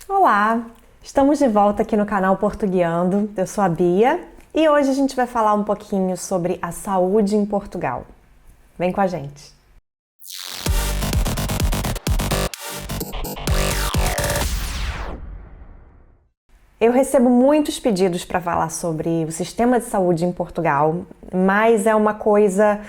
Olá, estamos de volta aqui no canal Portuguiando. Eu sou a Bia e hoje a gente vai falar um pouquinho sobre a saúde em Portugal. Vem com a gente! Eu recebo muitos pedidos para falar sobre o sistema de saúde em Portugal, mas é uma coisa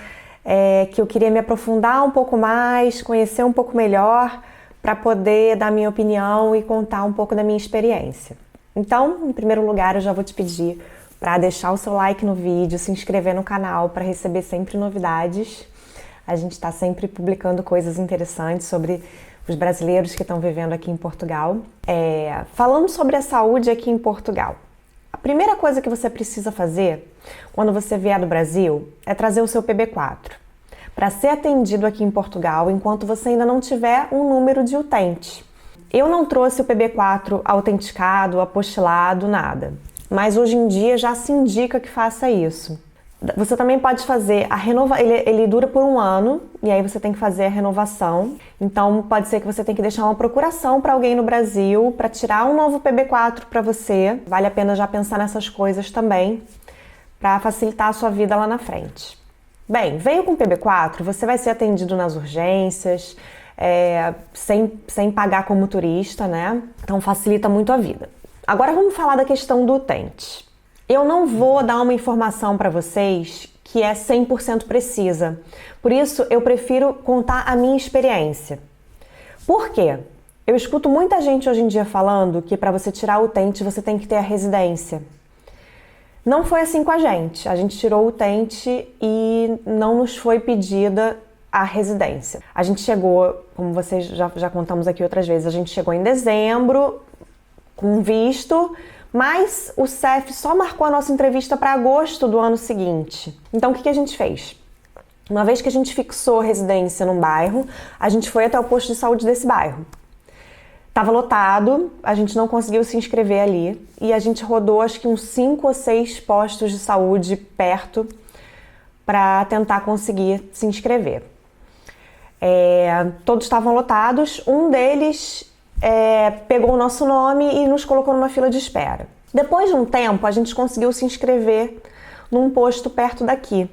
que eu queria me aprofundar um pouco mais, conhecer um pouco melhor, para poder dar minha opinião e contar um pouco da minha experiência. Então, em primeiro lugar, eu já vou te pedir para deixar o seu like no vídeo, se inscrever no canal para receber sempre novidades. A gente está sempre publicando coisas interessantes sobre os brasileiros que estão vivendo aqui em Portugal. Falando sobre a saúde aqui em Portugal, a primeira coisa que você precisa fazer quando você vier do Brasil é trazer o seu PB4 para ser atendido aqui em Portugal enquanto você ainda não tiver um número de utente. Eu não trouxe o PB4 autenticado, apostilado, nada, mas hoje em dia já se indica que faça isso. Você também pode fazer a renovação, ele dura por 1 ano e aí você tem que fazer a renovação. Então pode ser que você tenha que deixar uma procuração para alguém no Brasil para tirar um novo PB4 para você. Vale a pena já pensar nessas coisas também para facilitar a sua vida lá na frente. Bem, veio com PB4, você vai ser atendido nas urgências, sem pagar como turista, né? Então facilita muito a vida. Agora vamos falar da questão do utente. Eu não vou dar uma informação para vocês que é 100% precisa. Por isso, eu prefiro contar a minha experiência. Por quê? Eu escuto muita gente hoje em dia falando que para você tirar o utente, você tem que ter a residência. Não foi assim com a gente. A gente tirou o utente e não nos foi pedida a residência. A gente chegou, como vocês já contamos aqui outras vezes, a gente chegou em dezembro com visto, mas o CEF só marcou a nossa entrevista para agosto do ano seguinte. Então, o que a gente fez? Uma vez que a gente fixou residência num bairro, a gente foi até o posto de saúde desse bairro. Estava lotado, a gente não conseguiu se inscrever ali e a gente rodou acho que uns 5 ou 6 postos de saúde perto para tentar conseguir se inscrever. Todos estavam lotados, um deles pegou o nosso nome e nos colocou numa fila de espera. Depois de um tempo, a gente conseguiu se inscrever num posto perto daqui.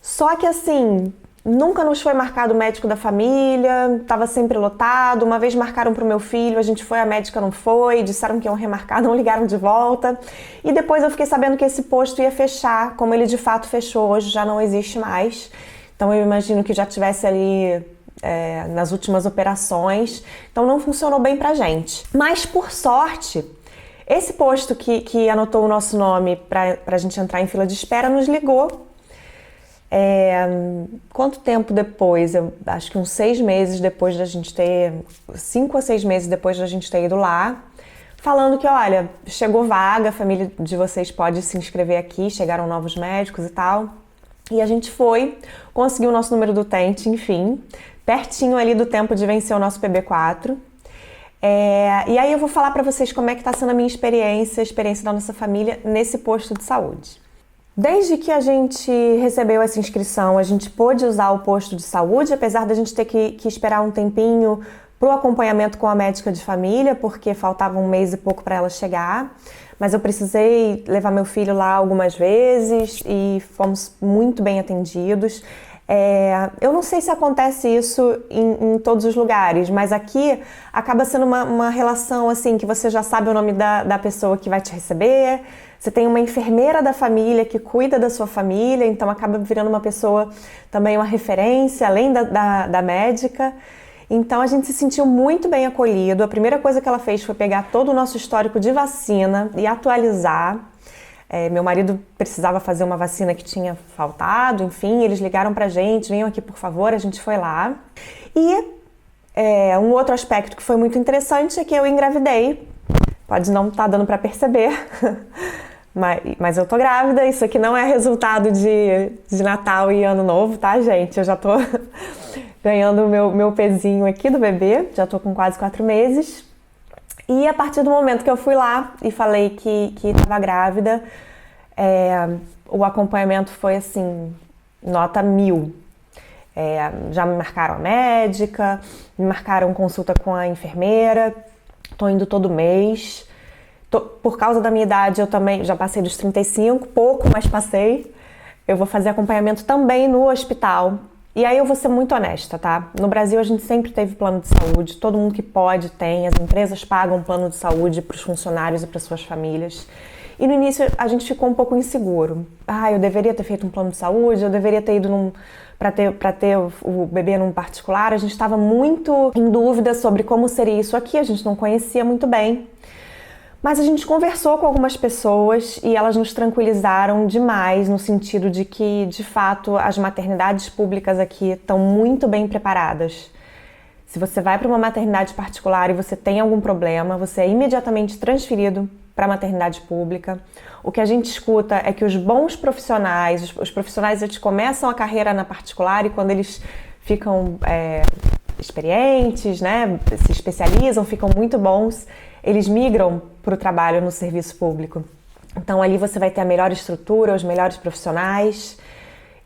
Só que assim, nunca nos foi marcado o médico da família, estava sempre lotado. Uma vez marcaram para o meu filho, a gente foi, a médica não foi, disseram que iam remarcar, não ligaram de volta. E depois eu fiquei sabendo que esse posto ia fechar, como ele de fato fechou, hoje já não existe mais. Então eu imagino que já tivesse ali nas últimas operações, então não funcionou bem pra gente. Mas por sorte, esse posto que anotou o nosso nome pra gente entrar em fila de espera nos ligou. Quanto tempo depois? Eu acho que uns 6 meses depois da gente ter, 5 ou 6 meses depois da gente ter ido lá, falando que, olha, chegou vaga, a família de vocês pode se inscrever aqui, chegaram novos médicos e tal. E a gente foi, conseguiu o nosso número do utente, enfim, pertinho ali do tempo de vencer o nosso PB4. E aí eu vou falar para vocês como é que está sendo a minha experiência, a experiência da nossa família nesse posto de saúde. Desde que a gente recebeu essa inscrição, a gente pôde usar o posto de saúde, apesar da gente ter que esperar um tempinho para o acompanhamento com a médica de família, porque faltava 1 mês e pouco para ela chegar. Mas eu precisei levar meu filho lá algumas vezes e fomos muito bem atendidos. Eu não sei se acontece isso em todos os lugares, mas aqui acaba sendo uma relação assim, que você já sabe o nome da pessoa que vai te receber, você tem uma enfermeira da família que cuida da sua família, então acaba virando uma pessoa também uma referência, além da médica. Então a gente se sentiu muito bem acolhido. A primeira coisa que ela fez foi pegar todo o nosso histórico de vacina e atualizar. Meu marido precisava fazer uma vacina que tinha faltado, enfim, eles ligaram pra gente, venham aqui por favor, a gente foi lá. E um outro aspecto que foi muito interessante é que eu engravidei. Pode não estar dando pra perceber, mas eu tô grávida. Isso aqui não é resultado de Natal e Ano Novo, tá, gente? Eu já tô ganhando o meu pezinho aqui do bebê, já tô com quase 4 meses. E a partir do momento que eu fui lá e falei que estava grávida, o acompanhamento foi assim, nota 1000. Já me marcaram a médica, me marcaram consulta com a enfermeira, tô indo todo mês. Por causa da minha idade, eu também já passei dos 35, pouco, mas passei. Eu vou fazer acompanhamento também no hospital. E aí eu vou ser muito honesta, tá? No Brasil a gente sempre teve plano de saúde, todo mundo que pode tem, as empresas pagam plano de saúde para os funcionários e para suas famílias. E no início a gente ficou um pouco inseguro. Eu deveria ter feito um plano de saúde, eu deveria ter ido para ter o bebê num particular. A gente estava muito em dúvida sobre como seria isso aqui, a gente não conhecia muito bem. Mas a gente conversou com algumas pessoas e elas nos tranquilizaram demais no sentido de que, de fato, as maternidades públicas aqui estão muito bem preparadas. Se você vai para uma maternidade particular e você tem algum problema, você é imediatamente transferido para a maternidade pública. O que a gente escuta é que os bons profissionais, os profissionais eles começam a carreira na particular e quando eles ficam experientes, né, se especializam, ficam muito bons, eles migram para o trabalho no serviço público. Então ali você vai ter a melhor estrutura, os melhores profissionais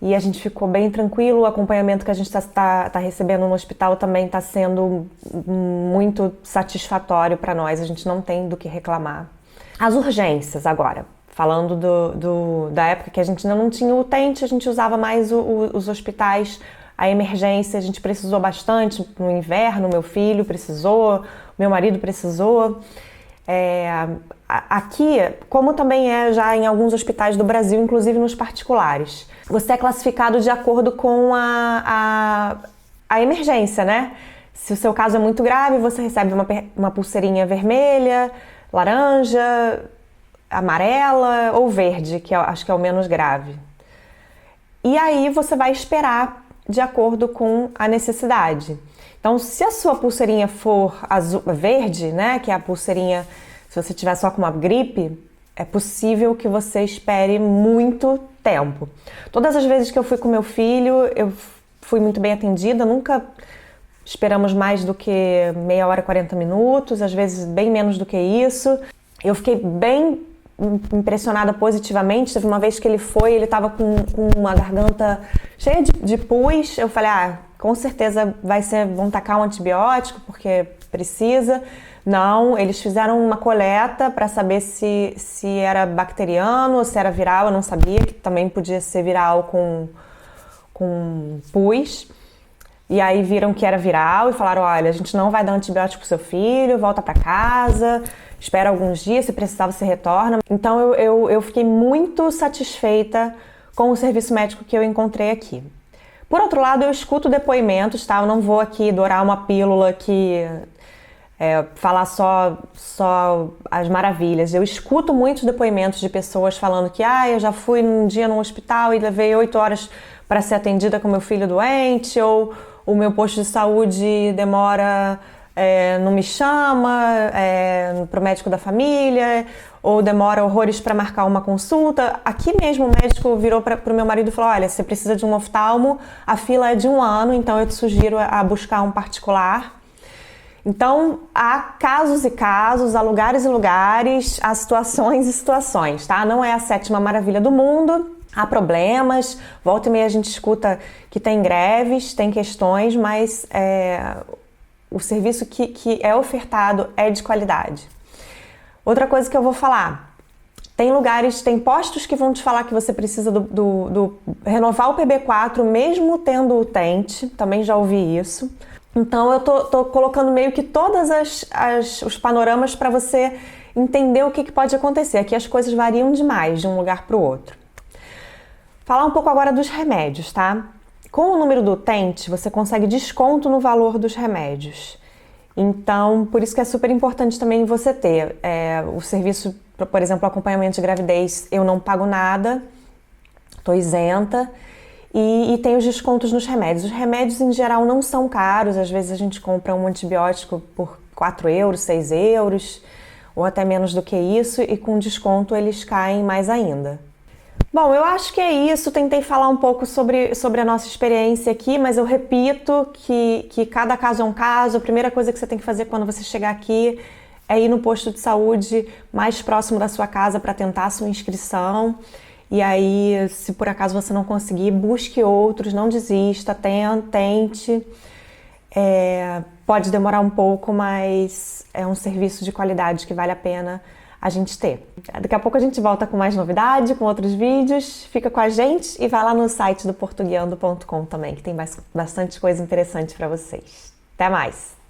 e a gente ficou bem tranquilo. O acompanhamento que a gente tá recebendo no hospital também está sendo muito satisfatório para nós, a gente não tem do que reclamar. As urgências agora, falando da época que a gente ainda não tinha o utente, a gente usava mais os hospitais. A emergência a gente precisou bastante no inverno, meu filho precisou, meu marido precisou. Aqui, como também é já em alguns hospitais do Brasil, inclusive nos particulares, você é classificado de acordo com a emergência, né? Se o seu caso é muito grave, você recebe uma pulseirinha vermelha, laranja, amarela ou verde, que acho que é o menos grave. E aí você vai esperar de acordo com a necessidade. Então, se a sua pulseirinha for verde, né, que é a pulseirinha, se você tiver só com uma gripe, é possível que você espere muito tempo. Todas as vezes que eu fui com meu filho, eu fui muito bem atendida, nunca esperamos mais do que meia hora, 40 minutos, às vezes bem menos do que isso. Eu fiquei bem impressionada positivamente. Teve uma vez que ele estava com uma garganta cheia de pus. Eu falei, com certeza vão tacar um antibiótico porque precisa. Não, eles fizeram uma coleta para saber se era bacteriano ou se era viral. Eu não sabia, que também podia ser viral com pus. E aí viram que era viral e falaram, olha, a gente não vai dar antibiótico pro seu filho, volta para casa, espera alguns dias, se precisar você retorna. Então eu fiquei muito satisfeita com o serviço médico que eu encontrei aqui. Por outro lado, eu escuto depoimentos, tá? Eu não vou aqui dourar uma pílula que falar só as maravilhas. Eu escuto muitos depoimentos de pessoas falando que eu já fui um dia no hospital e levei 8 horas para ser atendida com meu filho doente, ou o meu posto de saúde demora, não me chama para o médico da família, ou demora horrores para marcar uma consulta. Aqui mesmo o médico virou para o meu marido e falou, olha, você precisa de um oftalmo, a fila é de 1 ano, então eu te sugiro a buscar um particular. Então, há casos e casos, há lugares e lugares, há situações e situações, tá? Não é a 7ª maravilha do mundo. Há problemas, volta e meia a gente escuta que tem greves, tem questões, mas o serviço que é ofertado é de qualidade. Outra coisa que eu vou falar, tem postos que vão te falar que você precisa renovar o PB4 mesmo tendo utente, também já ouvi isso. Então eu tô colocando meio que todos os panoramas para você entender o que pode acontecer. Aqui as coisas variam demais de um lugar para o outro. Falar um pouco agora dos remédios, tá? Com o número do utente, você consegue desconto no valor dos remédios. Então, por isso que é super importante também você ter o serviço, por exemplo, acompanhamento de gravidez, eu não pago nada, estou isenta, e tem os descontos nos remédios. Os remédios, em geral, não são caros, às vezes a gente compra um antibiótico por 4 euros, 6 euros, ou até menos do que isso, e com desconto eles caem mais ainda. Bom, eu acho que é isso. Tentei falar um pouco sobre a nossa experiência aqui, mas eu repito que cada caso é um caso. A primeira coisa que você tem que fazer quando você chegar aqui é ir no posto de saúde mais próximo da sua casa para tentar a sua inscrição. E aí, se por acaso você não conseguir, busque outros, não desista, tente. Pode demorar um pouco, mas é um serviço de qualidade que vale a pena a gente ter. Daqui a pouco a gente volta com mais novidade, com outros vídeos. Fica com a gente e vai lá no site do portugueando.com também, que tem bastante coisa interessante para vocês. Até mais!